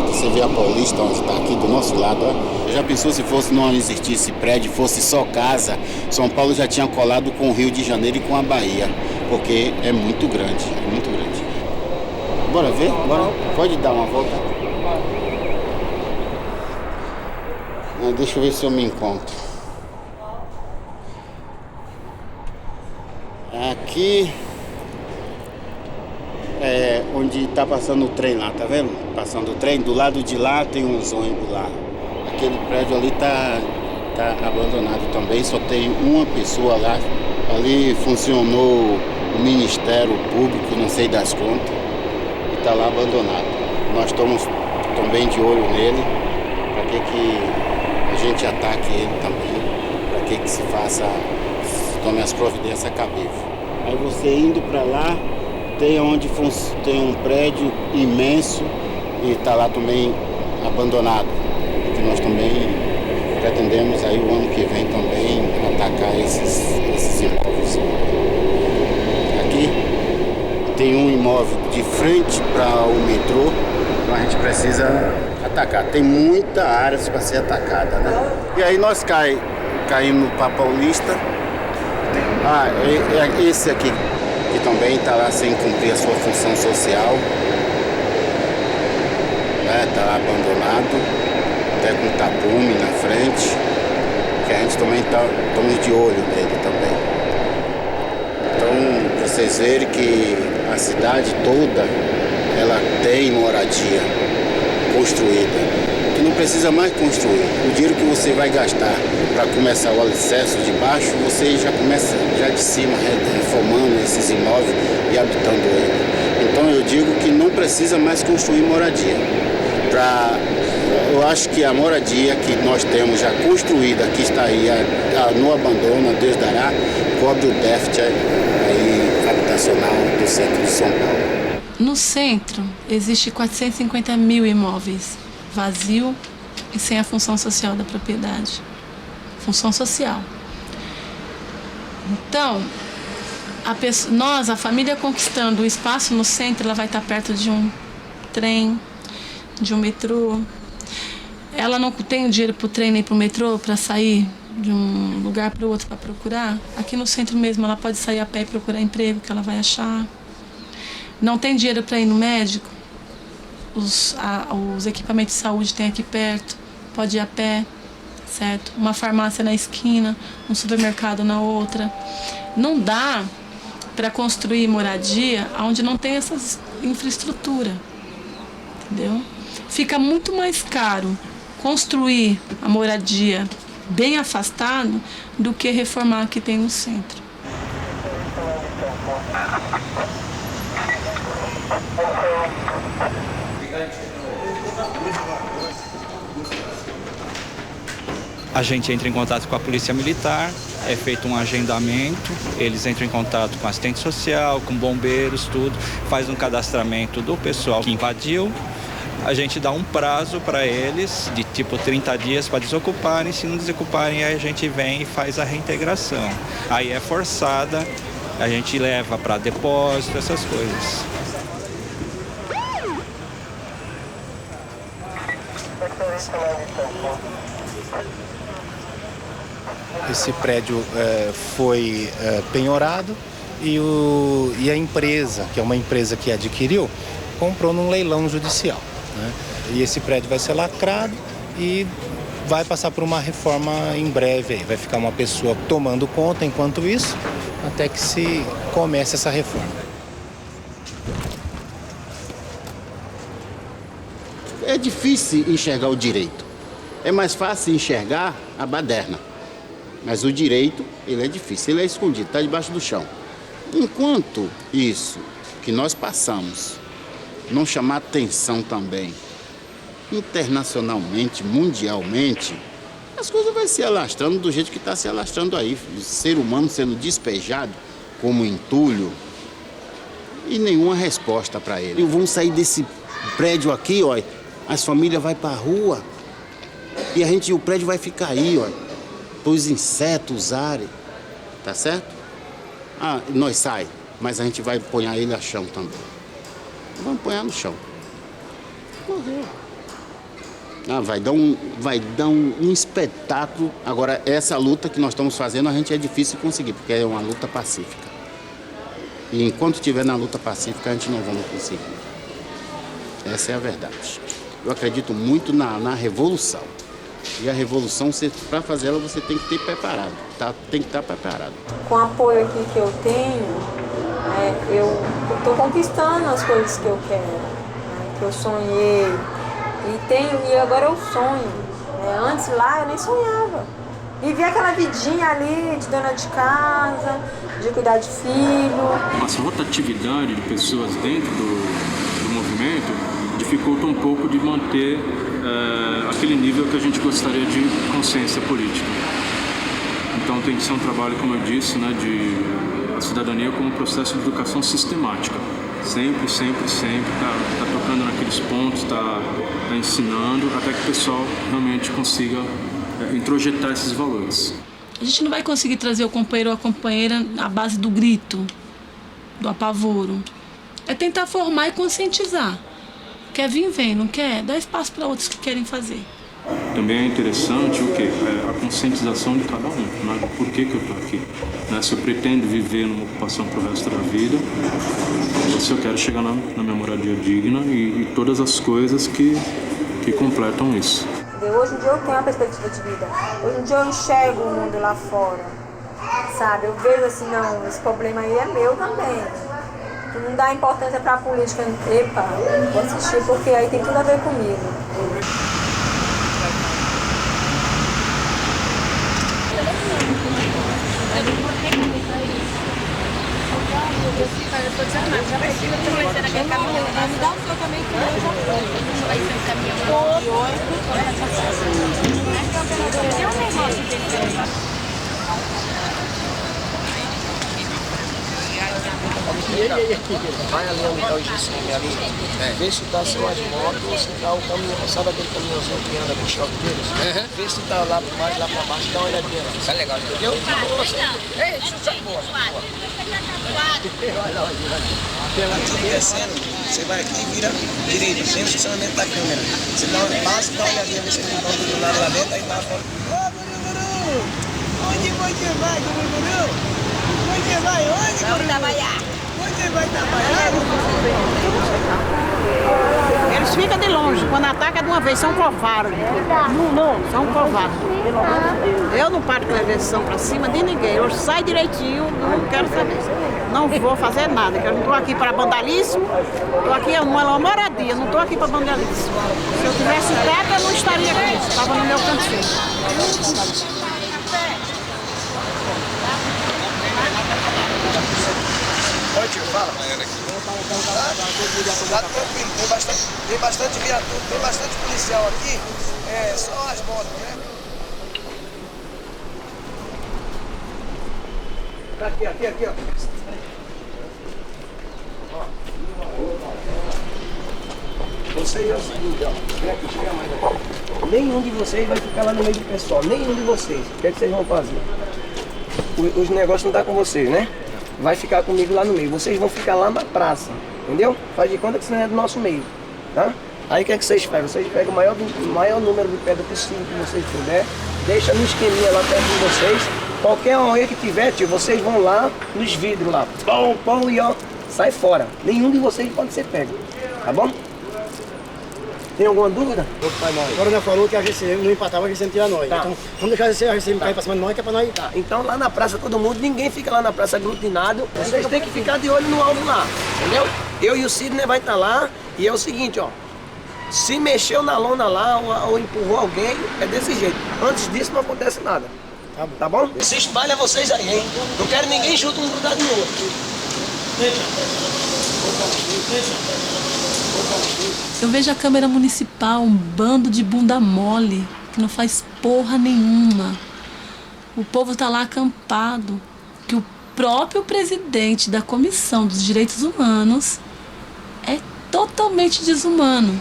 Aqui você vê a Paulista, onde está aqui do nosso lado. Ó. Já pensou se não existisse prédio, fosse só casa? São Paulo já tinha colado com o Rio de Janeiro e com a Bahia, porque é muito grande, é muito grande. Bora ver? Bora? Pode dar uma volta? Deixa eu ver se eu me encontro. Aqui é onde está passando o trem lá, tá vendo? Passando o trem, do lado de lá tem uns ônibus lá. Aquele prédio ali tá abandonado também, só tem uma pessoa lá. Ali funcionou o Ministério Público, não sei das contas, e está lá abandonado. Nós estamos também de olho nele, para que a gente ataque ele também, para que se tome as providências cabíveis. Aí você indo para lá, tem um prédio imenso e está lá também abandonado. Que nós também pretendemos aí o ano que vem também atacar esses imóveis. Aqui tem um imóvel de frente para o metrô, então a gente precisa atacar. Tem muita área para ser atacada, né? E aí nós caímos para Paulista. Esse aqui, que também está lá sem cumprir a sua função social, né? Está lá abandonado, até com tapume na frente, que a gente também estamos de olho nele também. Então, vocês verem que a cidade toda, ela tem moradia construída, que não precisa mais construir. O dinheiro que você vai gastar para começar o alicerce de baixo, você já começa já de cima, reformando esses imóveis e habitando ele. Então eu digo que não precisa mais construir moradia. Eu acho que a moradia que nós temos já construída, que está aí no abandono, Deus dará, cobre o déficit aí, habitacional do centro de São Paulo. No centro, existe 450 mil imóveis vazios e sem a função social da propriedade. Função social. Então, a família conquistando o espaço no centro, ela vai estar perto de um trem, de um metrô. Ela não tem dinheiro para o trem nem para o metrô para sair de um lugar para o outro para procurar. Aqui no centro mesmo ela pode sair a pé e procurar emprego que ela vai achar. Não tem dinheiro para ir no médico. Os equipamentos de saúde tem aqui perto. Pode ir a pé, certo? Uma farmácia na esquina, um supermercado na outra. Não dá para construir moradia onde não tem essa infraestrutura, entendeu? Fica muito mais caro construir a moradia bem afastado do que reformar o que tem no centro. A gente entra em contato com a Polícia Militar, é feito um agendamento, eles entram em contato com assistente social, com bombeiros, tudo, faz um cadastramento do pessoal que invadiu. A gente dá um prazo para eles de tipo 30 dias para desocuparem. Se não desocuparem, aí a gente vem e faz a reintegração. Aí é forçada, a gente leva para depósito, essas coisas. Esse prédio foi penhorado e a empresa, que é uma empresa que adquiriu, comprou num leilão judicial. Né? E esse prédio vai ser lacrado e vai passar por uma reforma em breve. Vai ficar uma pessoa tomando conta enquanto isso, até que se comece essa reforma. É difícil enxergar o direito. É mais fácil enxergar a baderna. Mas o direito, ele é difícil, ele é escondido, está debaixo do chão. Enquanto isso que nós passamos não chamar atenção também, internacionalmente, mundialmente, as coisas vão se alastrando do jeito que está se alastrando aí. O ser humano sendo despejado como entulho e nenhuma resposta para ele. E vamos sair desse prédio aqui, ó, as famílias vão para a rua e o prédio vai ficar aí, ó, para os insetos usarem, tá certo? Nós sai. mas a gente vai pôr ele a chão também. Vamos pôr no chão. Morreu. Vai dar um espetáculo. Agora, essa luta que nós estamos fazendo, a gente é difícil conseguir, porque é uma luta pacífica. E enquanto estiver na luta pacífica, a gente não vamos conseguir. Essa é a verdade. Eu acredito muito na revolução. E a revolução, para fazer ela, você tem que ter preparado. Tem que estar preparado. Com o apoio aqui que eu tenho, eu estou conquistando as coisas que eu quero, que eu sonhei. E agora eu sonho. Antes lá eu nem sonhava. Vivia aquela vidinha ali de dona de casa, de cuidar de filho. Essa rotatividade de pessoas dentro do movimento dificulta um pouco de manter aquele nível que a gente gostaria de consciência política. Então tem que ser um trabalho, como eu disse, de a cidadania como um processo de educação sistemática. Sempre tá tocando naqueles pontos, tá ensinando, até que o pessoal realmente consiga introjetar esses valores. A gente não vai conseguir trazer o companheiro ou a companheira à base do grito, do apavoro. É tentar formar e conscientizar. Quer vir, vem. Não quer? Dá espaço para outros que querem fazer. Também é interessante o quê? A conscientização de cada um, né? Por que eu estou aqui? Né? Se eu pretendo viver numa ocupação pro resto da vida, ou se eu quero chegar na minha moradia digna e todas as coisas que completam isso. Hoje em dia eu tenho uma perspectiva de vida. Hoje em dia eu enxergo o mundo lá fora. Sabe? Eu vejo assim, não, esse problema aí é meu também. Não dá importância para a política. Epa, vou assistir porque aí tem tudo a ver comigo. Eu tô desanimada, já preciso de conhecer aquele caminhão. Me dá o seu também que eu já fui. Vai ser um caminhão de 8. Tem um negócio dele. Vai ali onde está o GCM ali, vê se está só as motos ou se está o caminhão, sabe aquele caminhãozinho que anda com o choque deles? Vê se está lá por baixo, lá para baixo, dá uma olhadinha lá. Tá legal, entendeu? Ei, isso tá boa. Vai lá, descendo, você vai aqui e vira direito, sem o estacionamento da câmera. Você dá uma passa, dá uma olhadinha, vê se eles estão do lado lá dentro, aí lá fora. Ô, Guruguru! Onde você vai, Guruguru? Você vai onde, Guruguru? Trabalhar. Você vai trabalhar? Eles ficam de longe, quando atacam de uma vez, são covardes. Não, são covardes. Eu não paro com a reversão pra cima de ninguém. Eu saio direitinho, não quero saber. Não vou fazer nada, que eu não estou aqui para vandalismo, estou aqui numa moradia, não estou aqui para vandalismo. Se eu tivesse teto, eu não estaria aqui, estava no meu cantinho. Oi, tio, fala. Tá tranquilo, tem bastante viatura, tem bastante policial aqui, só as motos, né? Aqui, ó. Vocês é o seguinte, ó. Vem aqui, chega mais aqui. Nenhum de vocês vai ficar lá no meio do pessoal, nenhum de vocês. O que é que vocês vão fazer? Os negócios não tá com vocês, né? Vai ficar comigo lá no meio. Vocês vão ficar lá na praça, entendeu? Faz de conta que você não é do nosso meio, tá? Aí o que é que vocês fazem? Vocês pegam o maior número de pedra possível que vocês puder, deixa no esqueminha lá perto de vocês. Qualquer OE que tiver, tio, vocês vão lá nos vidros lá. Pão, e ó, sai fora. Nenhum de vocês pode ser pego, tá bom? Tem alguma dúvida? O coronel falou que a GCM não empatava, a GCM tira nós. Tá. Então, vamos deixar a GCM cair pra cima de nós, que é pra nós. Tá. Então lá na praça, todo mundo, ninguém fica lá na praça aglutinado. Vocês têm que ficar de olho no alvo lá, entendeu? Eu e o Sidney vai estar lá, e é o seguinte, ó. Se mexeu na lona lá, ou empurrou alguém, é desse jeito. Antes disso não acontece nada. Tá bom? Se espalha vocês aí, hein? Não quero ninguém junto um grudado no outro. Eu vejo a Câmara Municipal, um bando de bunda mole, que não faz porra nenhuma. O povo tá lá acampado, que o próprio presidente da Comissão dos Direitos Humanos é totalmente desumano.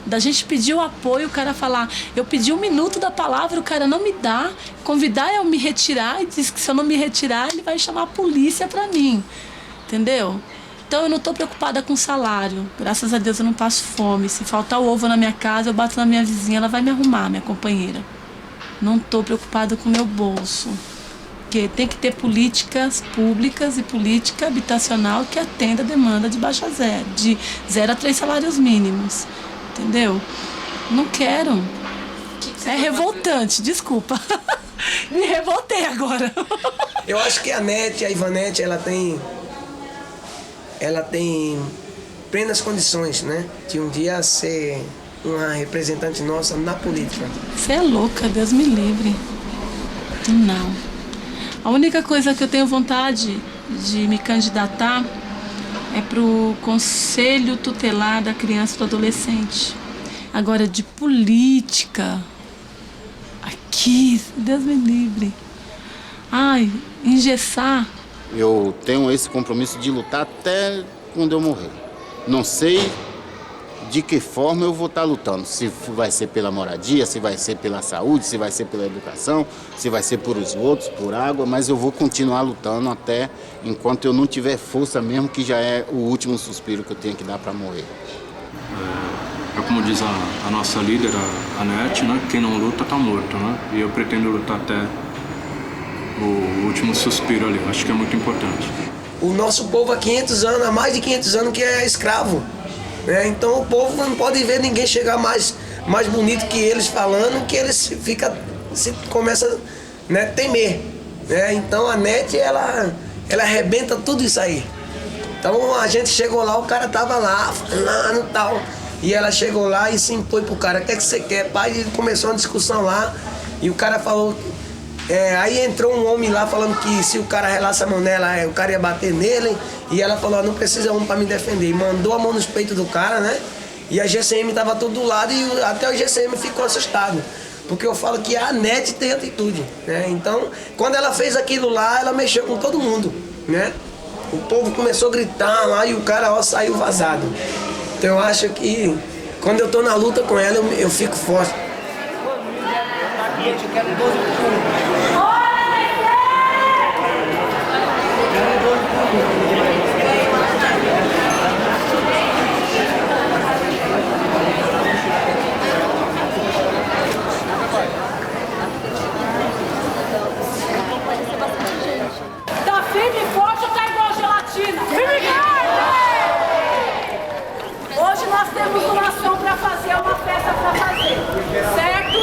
Da gente pedir o apoio, o cara falar, eu pedi 1 minuto da palavra, o cara não me dá, convidar eu me retirar e diz que se eu não me retirar, ele vai chamar a polícia pra mim. entendeu? Então eu não estou preocupada com salário. Graças a Deus eu não passo fome. Se faltar o ovo na minha casa, eu bato na minha vizinha, ela vai me arrumar, minha companheira. Não estou preocupada com o meu bolso. Porque tem que ter políticas públicas e política habitacional que atenda a demanda de baixa zero, de 0 a 3 salários mínimos. Entendeu? Não quero. É revoltante, desculpa. Me revoltei agora. Eu acho que a Ivanete, ela tem plenas condições, né? De um dia ser uma representante nossa na política. Você é louca, Deus me livre. Não. A única coisa que eu tenho vontade de me candidatar é pro Conselho Tutelar da Criança e do Adolescente. Agora, de política, aqui, Deus me livre. Ai, engessar. Eu tenho esse compromisso de lutar até quando eu morrer. Não sei de que forma eu vou estar lutando. Se vai ser pela moradia, se vai ser pela saúde, se vai ser pela educação, se vai ser por esgotos, por água, mas eu vou continuar lutando até enquanto eu não tiver força mesmo, que já é o último suspiro que eu tenho que dar para morrer. É como diz a nossa líder, a Nete, né? Quem não luta tá morto, né? E eu pretendo lutar até o último suspiro ali. Acho que é muito importante. O nosso povo há 500 anos, há mais de 500 anos que é escravo. Né? Então o povo não pode ver ninguém chegar mais bonito que eles falando, que eles começam a temer. Né? Então a Nete, ela arrebenta tudo isso aí. Então a gente chegou lá, o cara tava lá, falando e tal. E ela chegou lá e se impôs pro cara, o que é que você quer? Pai, começou uma discussão lá e o cara falou... aí entrou um homem lá falando que se o cara relaxa a mão nela, o cara ia bater nele. E ela falou, não precisa um pra me defender. E mandou a mão nos peitos do cara, né? E a GCM tava todo do lado e até o GCM ficou assustado. Porque eu falo que a Nete tem atitude, né? Então, quando ela fez aquilo lá, ela mexeu com todo mundo, né? O povo começou a gritar lá e o cara saiu vazado. Então eu acho que quando eu tô na luta com ela, eu fico forte. Tá firme e forte ou tá igual gelatina? Hoje nós temos uma ação pra fazer, uma festa pra fazer. Certo?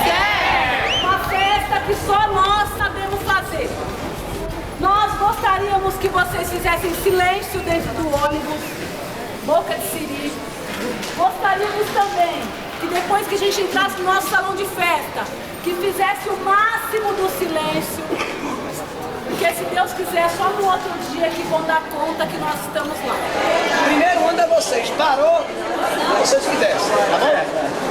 Certo! Uma festa que só nós sabemos fazer. Nós gostaríamos que vocês fizessem silêncio dentro do ônibus, boca de siri. Gostaríamos também que depois que a gente entrasse no nosso salão de festa, que fizesse o máximo do silêncio, porque se Deus quiser, só no outro dia que vão dar conta que nós estamos lá. Primeiro manda vocês, parou, vocês que descem, tá bom?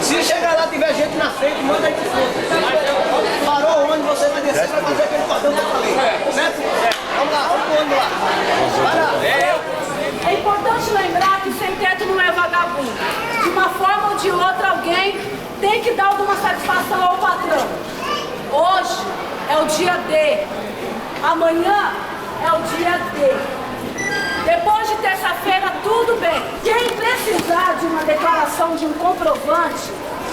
Se chegar lá, tiver gente na frente, manda aí pro fundo. Parou o ônibus, você vai descer pra fazer aquele cordão que eu falei, certo? Vamos lá, vamos pro ônibus lá. Para! É importante lembrar que sem teto não é vagabundo. De uma forma ou de outra, alguém tem que dar alguma satisfação ao patrão. Hoje é o dia D. Amanhã é o dia D. Depois de terça-feira, tudo bem. Quem precisar de uma declaração de um comprovante,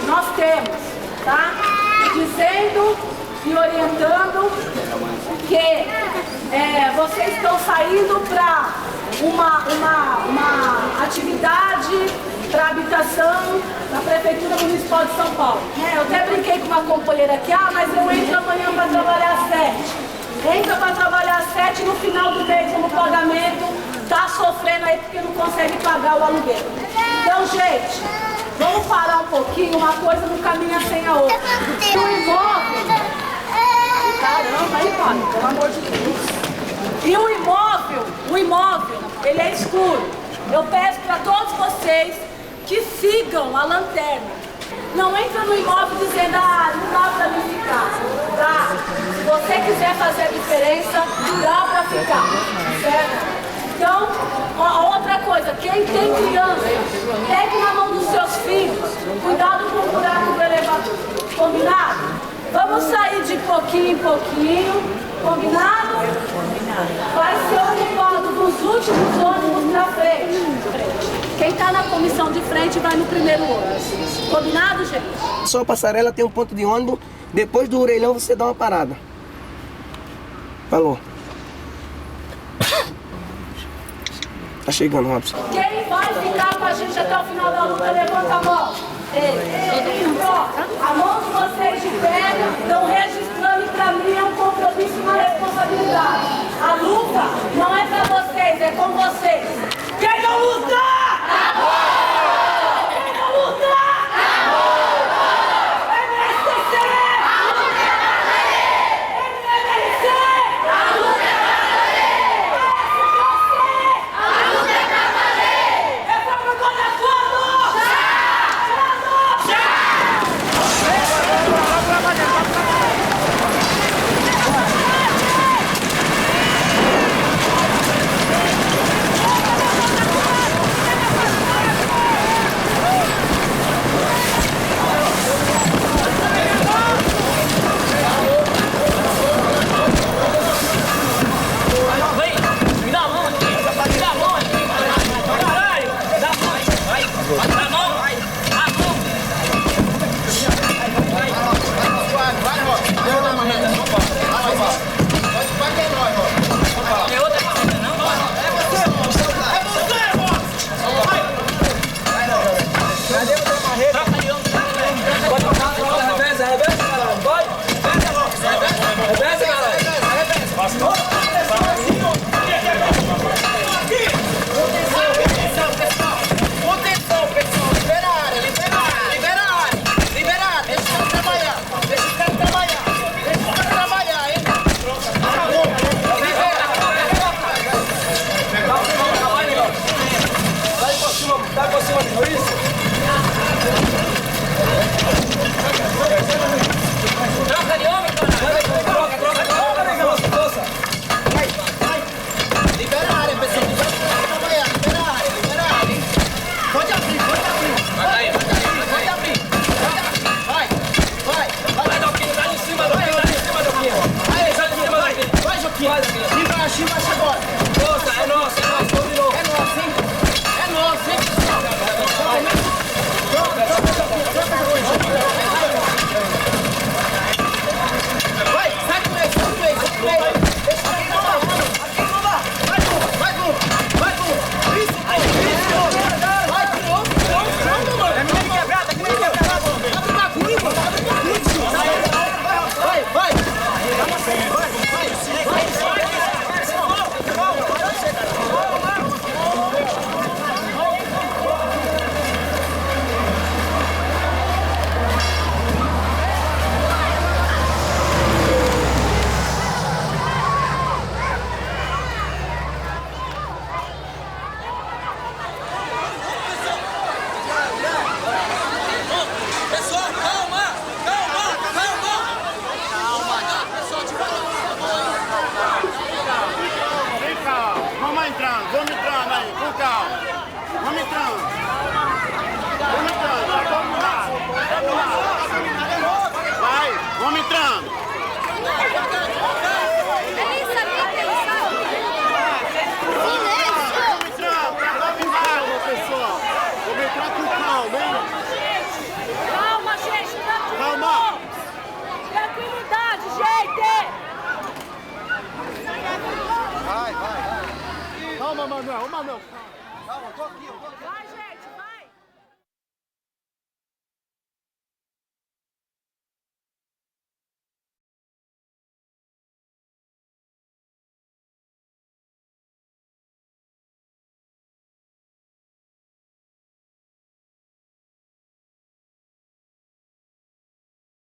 nós temos, tá? Dizendo e orientando que vocês estão saindo para uma atividade para habitação na Prefeitura Municipal de São Paulo. Eu até brinquei com uma companheira aqui, mas eu entro amanhã para trabalhar às 7. Entra para trabalhar às 7 no final do mês como pagamento, tá sofrendo aí porque não consegue pagar o aluguel. Então, gente, vamos parar um pouquinho, uma coisa não caminha sem a outra. O imóvel, caramba, aí, mano, pelo amor de Deus. E o imóvel, ele é escuro. Eu peço para todos vocês que sigam a lanterna. Não entra no imóvel dizendo, não dá para mim ficar. Dá. Se você quiser fazer a diferença, dá para ficar. Certo? Então, outra coisa, quem tem criança, pegue na mão dos seus filhos, cuidado com o buraco do elevador. Combinado? Vamos sair de pouquinho em pouquinho. Combinado? Vai ser ocupado nos últimos comissão de frente vai no primeiro ônibus. Combinado, gente? Só a passarela tem um ponto de ônibus, depois do orelhão você dá uma parada. Falou. Tá chegando, Robson. Quem vai ficar com a gente até o final da luta, levanta a mão. A mão de vocês de pé estão registrando e pra mim é um compromisso e uma responsabilidade. A luta não é pra vocês, é com vocês. Quem não lutar? Acabou! Quem não lutar? Acabou! MSTC! A luta é pra valer! MMRC! A luta é pra valer! A luta é pra valer! Reforma contra quando? Já! Vamos entrando. Vamos entrar com calma, hein? Calma, gente. Calma. Tranquilidade, gente. Vai. Calma, Manuel. Calma, tô aqui. Vai, gente.